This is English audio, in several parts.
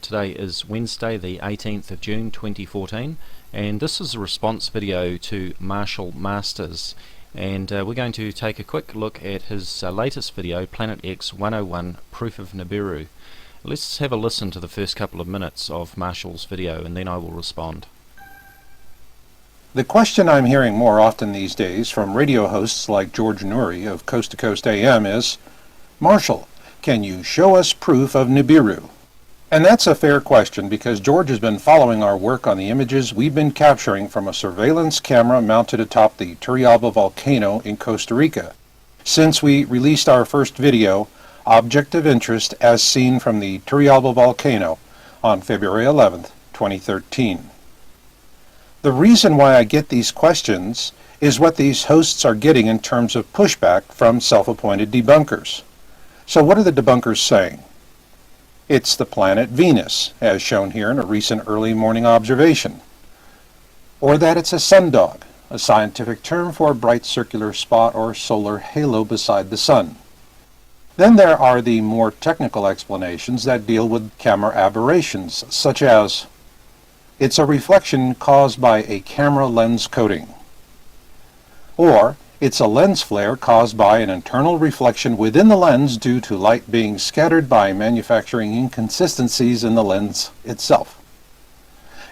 Today is Wednesday the 18th of June 2014, and this is a response video to Marshall Masters, and we're going to take a quick look at his latest video, Planet X 101 Proof of Nibiru. Let's have a listen to the first couple of minutes of Marshall's video and then I will respond. The question I'm hearing more often these days from radio hosts like George Noory of Coast to Coast AM is, Marshall, can you show us proof of Nibiru? And that's a fair question because George has been following our work on the images we've been capturing from a surveillance camera mounted atop the Turrialba volcano in Costa Rica, since we released our first video, Object of Interest as Seen from the Turrialba volcano, on February 11th, 2013. The reason why I get these questions is what these hosts are getting in terms of pushback from self-appointed debunkers. So what are the debunkers saying? It's the planet Venus, as shown here in a recent early morning observation. Or that it's a sundog, a scientific term for a bright circular spot or solar halo beside the sun. Then there are the more technical explanations that deal with camera aberrations, such as, it's a reflection caused by a camera lens coating. Or, it's a lens flare caused by an internal reflection within the lens due to light being scattered by manufacturing inconsistencies in the lens itself.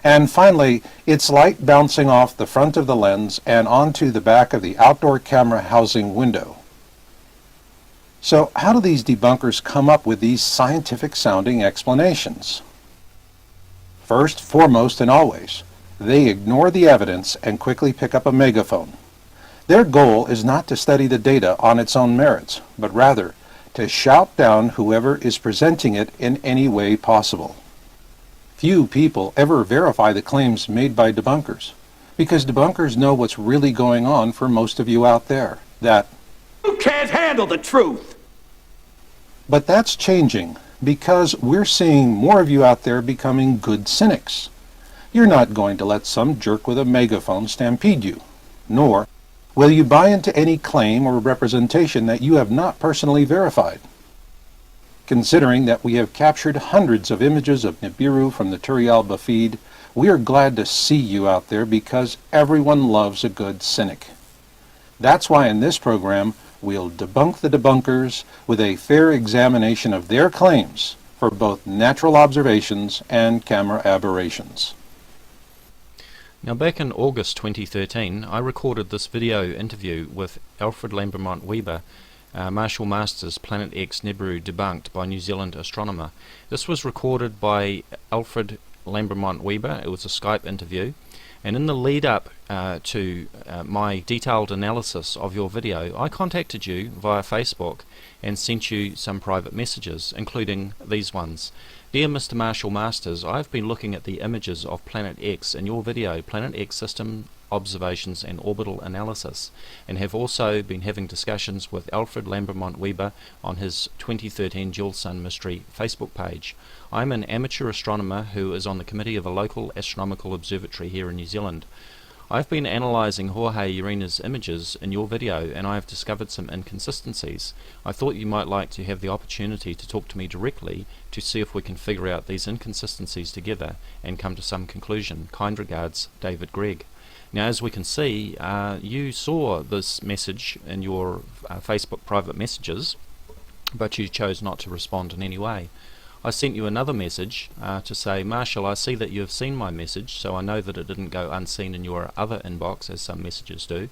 And finally, it's light bouncing off the front of the lens and onto the back of the outdoor camera housing window. So how do these debunkers come up with these scientific-sounding explanations? First, foremost, and always, they ignore the evidence and quickly pick up a megaphone. Their goal is not to study the data on its own merits, but rather to shout down whoever is presenting it in any way possible. Few people ever verify the claims made by debunkers, because debunkers know what's really going on for most of you out there, that you can't handle the truth. But that's changing, because we're seeing more of you out there becoming good cynics. You're not going to let some jerk with a megaphone stampede you, nor will you buy into any claim or representation that you have not personally verified? Considering that we have captured hundreds of images of Nibiru from the Turrialba feed, we are glad to see you out there because everyone loves a good cynic. That's why in this program we'll debunk the debunkers with a fair examination of their claims for both natural observations and camera aberrations. Now back in August 2013 I recorded this video interview with Alfred Lambremont Webre, Marshall Masters Planet X Nibiru Debunked by New Zealand astronomer. This was recorded by Alfred Lambremont Webre. It was a Skype interview, and in the lead up to my detailed analysis of your video, I contacted you via Facebook and sent you some private messages, including these ones. Dear Mr. Marshall Masters, I've been looking at the images of Planet X in your video, Planet X System Observations and Orbital Analysis, and have also been having discussions with Alfred Lambremont Webre on his 2013 Dual Sun Mystery Facebook page. I'm an amateur astronomer who is on the committee of a local astronomical observatory here in New Zealand. I've been analysing Jorge Urina's images in your video and I have discovered some inconsistencies. I thought you might like to have the opportunity to talk to me directly to see if we can figure out these inconsistencies together and come to some conclusion. Kind regards, David Gregg. Now as we can see, you saw this message in your Facebook private messages, but you chose not to respond in any way. I sent you another message to say, Marshall, I see that you have seen my message, so I know that it didn't go unseen in your other inbox, as some messages do.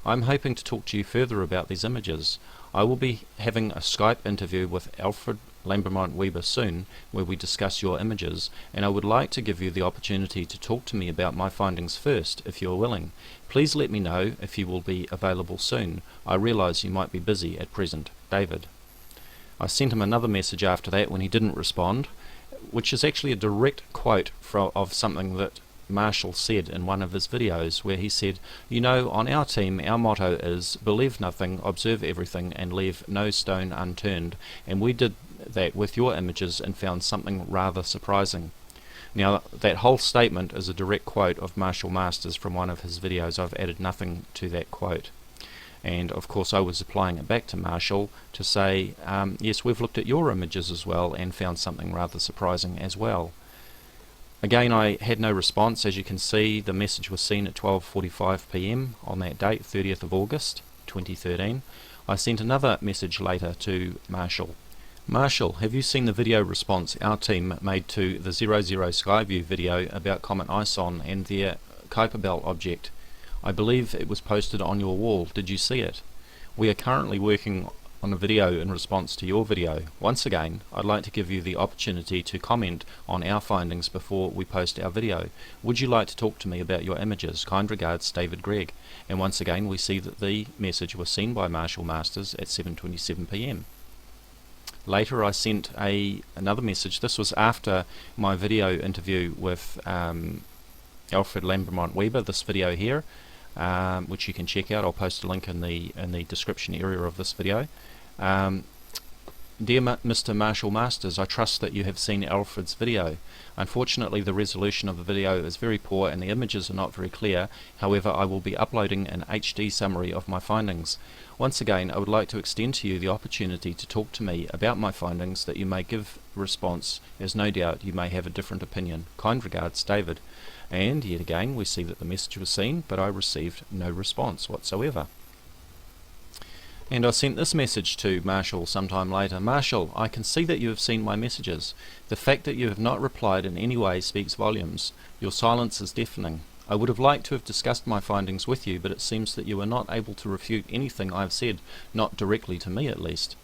I'm hoping to talk to you further about these images. I will be having a Skype interview with Alfred Lambremont Webre soon, where we discuss your images, and I would like to give you the opportunity to talk to me about my findings first, if you are willing. Please let me know if you will be available soon. I realise you might be busy at present. David. I sent him another message after that when he didn't respond, which is actually a direct quote of something that Marshall said in one of his videos, where he said, you know, on our team our motto is believe nothing, observe everything and leave no stone unturned, and we did that with your images and found something rather surprising. Now that whole statement is a direct quote of Marshall Masters from one of his videos. I've added nothing to that quote. And of course I was applying it back to Marshall to say, yes, we've looked at your images as well and found something rather surprising as well. Again, I had no response. As you can see, the message was seen at 12:45 PM on that date, 30th of August 2013. I sent another message later to Marshall. Marshall, have you seen the video response our team made to the 00 Skyview video about Comet ISON and their Kuiper Belt object? I believe it was posted on your wall. Did you see it? We are currently working on a video in response to your video. Once again, I'd like to give you the opportunity to comment on our findings before we post our video. Would you like to talk to me about your images? Kind regards, David Gregg. And once again, we see that the message was seen by Marshall Masters at 7:27 PM. Later I sent another message. This was after my video interview with Alfred Lambremont Webre, this video here, which you can check out. I'll post a link in the description area of this video. Dear Mr. Marshall Masters, I trust that you have seen Alfred's video. Unfortunately, the resolution of the video is very poor and the images are not very clear. However, I will be uploading an HD summary of my findings. Once again, I would like to extend to you the opportunity to talk to me about my findings, that you may give a response, as no doubt you may have a different opinion. Kind regards, David. And yet again, we see that the message was seen, but I received no response whatsoever. And I sent this message to Marshall sometime later. Marshall, I can see that you have seen my messages. The fact that you have not replied in any way speaks volumes. Your silence is deafening. I would have liked to have discussed my findings with you, but it seems that you are not able to refute anything I have said, not directly to me at least.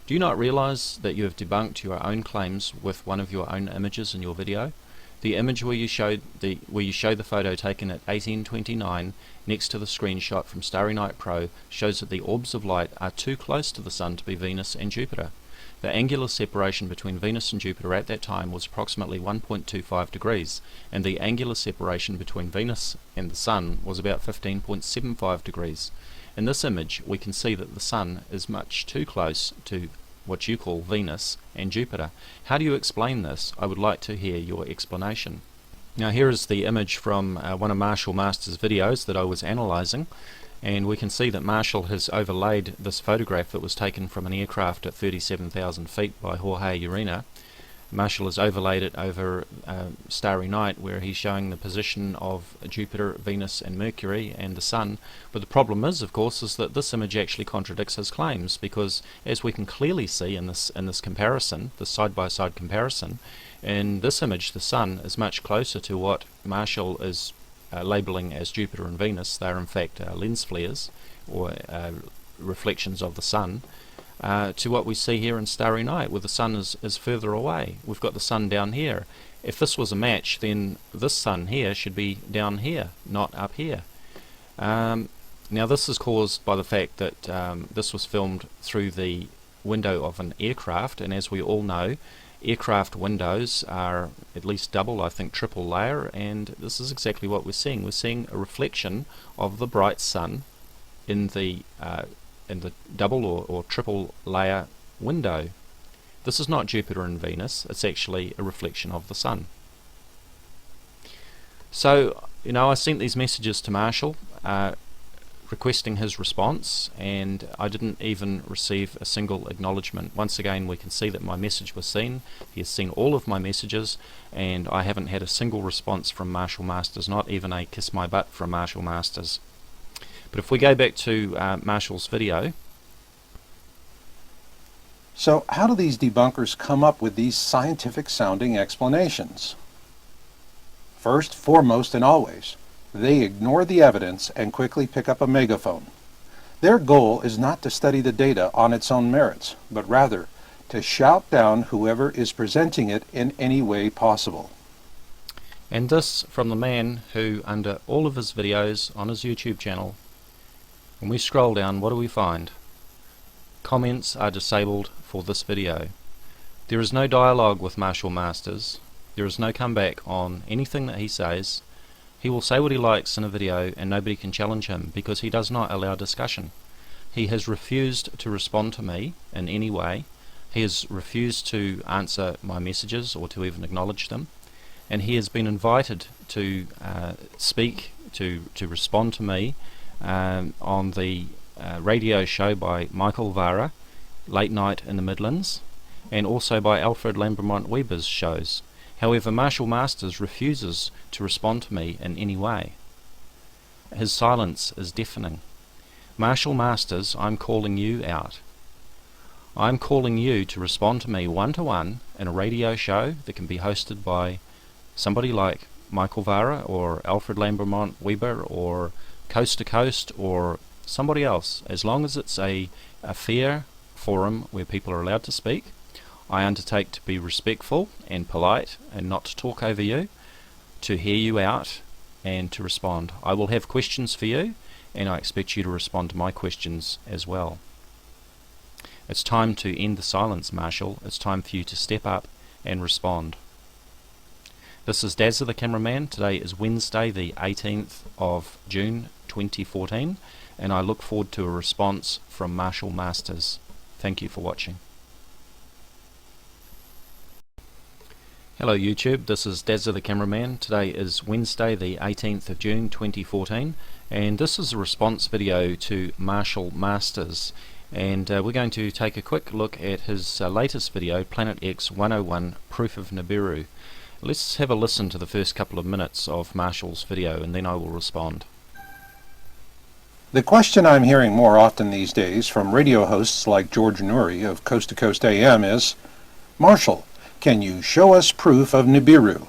Do you not realize that you have debunked your own claims with one of your own images in your video? The image where you show the photo taken at 1829 next to the screenshot from Starry Night Pro shows that the orbs of light are too close to the Sun to be Venus and Jupiter. The angular separation between Venus and Jupiter at that time was approximately 1.25 degrees, and the angular separation between Venus and the Sun was about 15.75 degrees. In this image, we can see that the Sun is much too close to what you call Venus and Jupiter. How do you explain this? I would like to hear your explanation. Now here is the image from one of Marshall Masters' videos that I was analysing, and we can see that Marshall has overlaid this photograph that was taken from an aircraft at 37,000 feet by Jorge Urena. Marshall has overlaid it over Starry Night, where he's showing the position of Jupiter, Venus and Mercury and the Sun. But the problem is, of course, is that this image actually contradicts his claims, because as we can clearly see in this comparison, the side-by-side comparison, in this image the Sun is much closer to what Marshall is labelling as Jupiter and Venus. They are in fact lens flares, or reflections of the Sun, to what we see here in Starry Night, where the Sun is further away. We've got the Sun down here. If this was a match, then this Sun here should be down here, not up here. Now this is caused by the fact that this was filmed through the window of an aircraft, and as we all know, aircraft windows are at least double, I think triple layer, and this is exactly what we're seeing. We're seeing a reflection of the bright Sun in the double or triple layer window. This is not Jupiter and Venus, it's actually a reflection of the Sun. So, I sent these messages to Marshall requesting his response, and I didn't even receive a single acknowledgement. Once again, we can see that my message was seen. He has seen all of my messages, and I haven't had a single response from Marshall Masters, not even a kiss my butt from Marshall Masters. But if we go back to Marshall's video. So how do these debunkers come up with these scientific sounding explanations? First, foremost and always, they ignore the evidence and quickly pick up a megaphone. Their goal is not to study the data on its own merits, but rather to shout down whoever is presenting it in any way possible. And this from the man who, under all of his videos on his YouTube channel, when we scroll down, what do we find? Comments are disabled for this video. There is no dialogue with Marshall Masters. There is no comeback on anything that he says. He will say what he likes in a video and nobody can challenge him, because he does not allow discussion. He has refused to respond to me in any way. He has refused to answer my messages or to even acknowledge them. And he has been invited to speak, to respond to me on the radio show by Michael Vara, Late Night in the Midlands, and also by Alfred Lambremont Webre's shows. However, Marshall Masters refuses to respond to me in any way. His silence is deafening. Marshall Masters, I'm calling you out. I'm calling you to respond to me one-to-one in a radio show that can be hosted by somebody like Michael Vara or Alfred Lambremont Webre or Coast to Coast or somebody else. As long as it's a fair forum where people are allowed to speak, I undertake to be respectful and polite and not to talk over you, to hear you out and to respond. I will have questions for you, and I expect you to respond to my questions as well. It's time to end the silence, Marshall. It's time for you to step up and respond. This is Dazza the cameraman. Today is Wednesday the 18th of June 2014, and I look forward to a response from Marshall Masters. Thank you for watching. Hello YouTube, this is Dazza the cameraman. Today is Wednesday the 18th of June 2014, and this is a response video to Marshall Masters, and we're going to take a quick look at his latest video, Planet X 101 Proof of Nibiru. Let's have a listen to the first couple of minutes of Marshall's video and then I will respond. The question I'm hearing more often these days from radio hosts like George Noory of Coast to Coast AM is, Marshall, can you show us proof of Nibiru?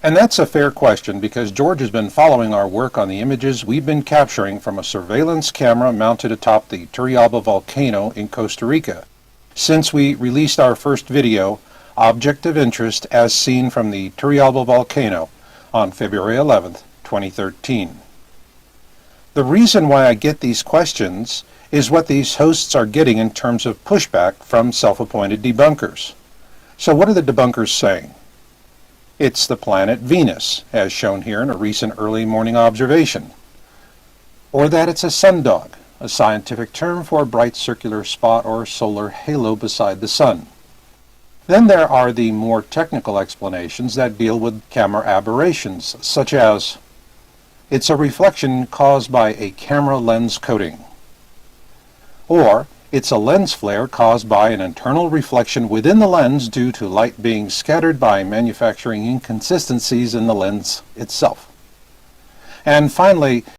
And that's a fair question because George has been following our work on the images we've been capturing from a surveillance camera mounted atop the Turrialba volcano in Costa Rica since we released our first video, Object of Interest as Seen from the Turrialba volcano, on February 11th, 2013. The reason why I get these questions is what these hosts are getting in terms of pushback from self-appointed debunkers. So what are the debunkers saying? It's the planet Venus, as shown here in a recent early morning observation. Or that it's a sundog, a scientific term for a bright circular spot or solar halo beside the sun. Then there are the more technical explanations that deal with camera aberrations, such as, it's a reflection caused by a camera lens coating. Or, it's a lens flare caused by an internal reflection within the lens due to light being scattered by manufacturing inconsistencies in the lens itself. And finally,